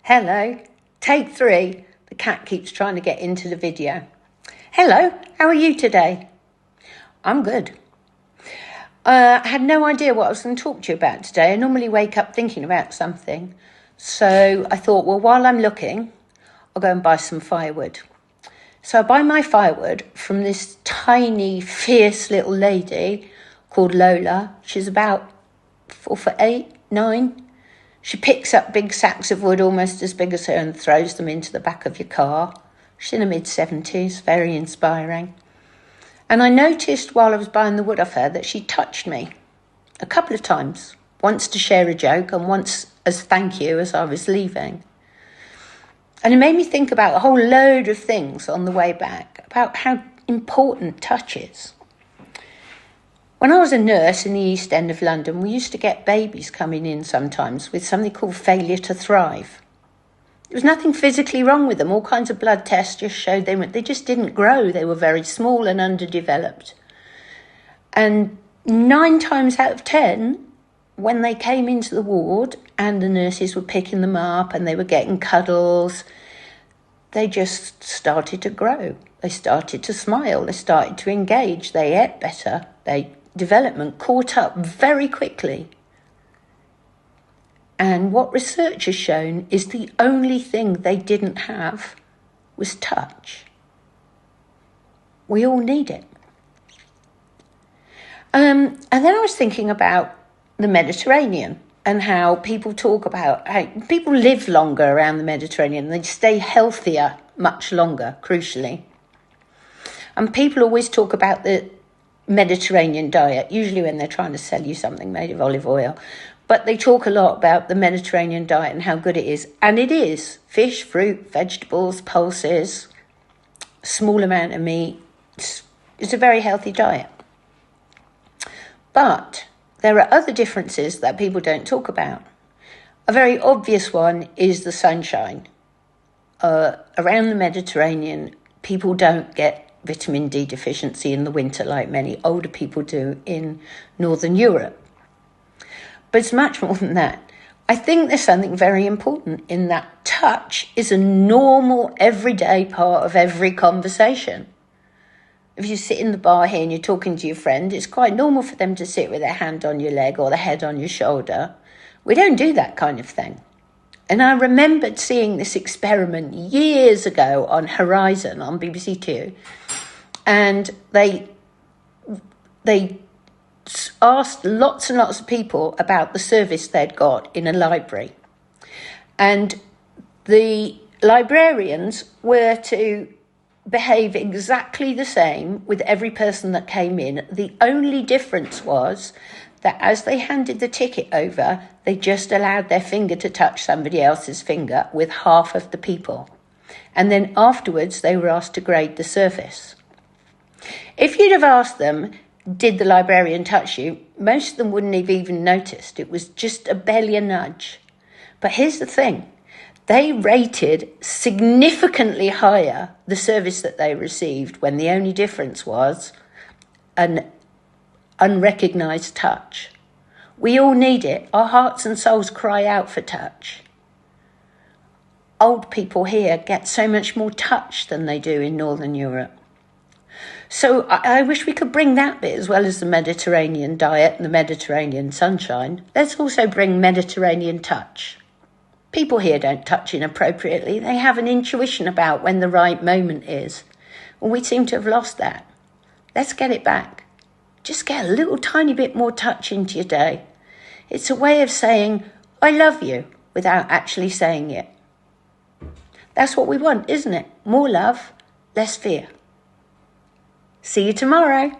Hello, take 3. The cat keeps trying to get into the video. Hello, how are you today? I'm good. I had no idea what I was going to talk to you about today. I normally wake up thinking about something. So I thought, well, while I'm looking, I'll go and buy some firewood. So I buy my firewood from this tiny, fierce little lady called Lola. She's about 4'8", 9. She picks up big sacks of wood almost as big as her and throws them into the back of your car. She's in her mid-70s, very inspiring. And I noticed while I was buying the wood off her that she touched me a couple of times, once to share a joke and once as thank you as I was leaving. And it made me think about a whole load of things on the way back, about how important touch is. When I was a nurse in the East End of London, we used to get babies coming in sometimes with something called failure to thrive. There was nothing physically wrong with them. All kinds of blood tests just showed they just didn't grow. They were very small and underdeveloped. And 9 times out of 10, when they came into the ward and the nurses were picking them up and they were getting cuddles, they just started to grow. They started to smile. They started to engage. They ate better. Development caught up very quickly. And what research has shown is the only thing they didn't have was touch. We all need it. And then I was thinking about the Mediterranean and how people talk about how people live longer around the Mediterranean. They stay healthier much longer, crucially. And people always talk about the Mediterranean diet, usually when they're trying to sell you something made of olive oil. But they talk a lot about the Mediterranean diet and how good it is. And it is. Fish, fruit, vegetables, pulses, small amount of meat. It's a very healthy diet. But there are other differences that people don't talk about. A very obvious one is the sunshine. Around the Mediterranean, people don't get vitamin D deficiency in the winter like many older people do in Northern Europe. But it's much more than that. I think there's something very important in that touch is a normal, everyday part of every conversation. If you sit in the bar here and you're talking to your friend, it's quite normal for them to sit with their hand on your leg or their head on your shoulder. We don't do that kind of thing. And I remembered seeing this experiment years ago on Horizon on BBC Two. And they asked lots and lots of people about the service they'd got in a library. And the librarians were to behave exactly the same with every person that came in. The only difference was that as they handed the ticket over, they just allowed their finger to touch somebody else's finger with half of the people. And then afterwards, they were asked to grade the service. If you'd have asked them, did the librarian touch you? Most of them wouldn't have even noticed. It was just barely a nudge. But here's the thing. They rated significantly higher the service that they received when the only difference was an unrecognised touch. We all need it. Our hearts and souls cry out for touch. Old people here get so much more touch than they do in Northern Europe. So I wish we could bring that bit as well as the Mediterranean diet and the Mediterranean sunshine. Let's also bring Mediterranean touch. People here don't touch inappropriately. They have an intuition about when the right moment is. Well, we seem to have lost that. Let's get it back. Just get a little tiny bit more touch into your day. It's a way of saying, I love you, without actually saying it. That's what we want, isn't it? More love, less fear. See you tomorrow.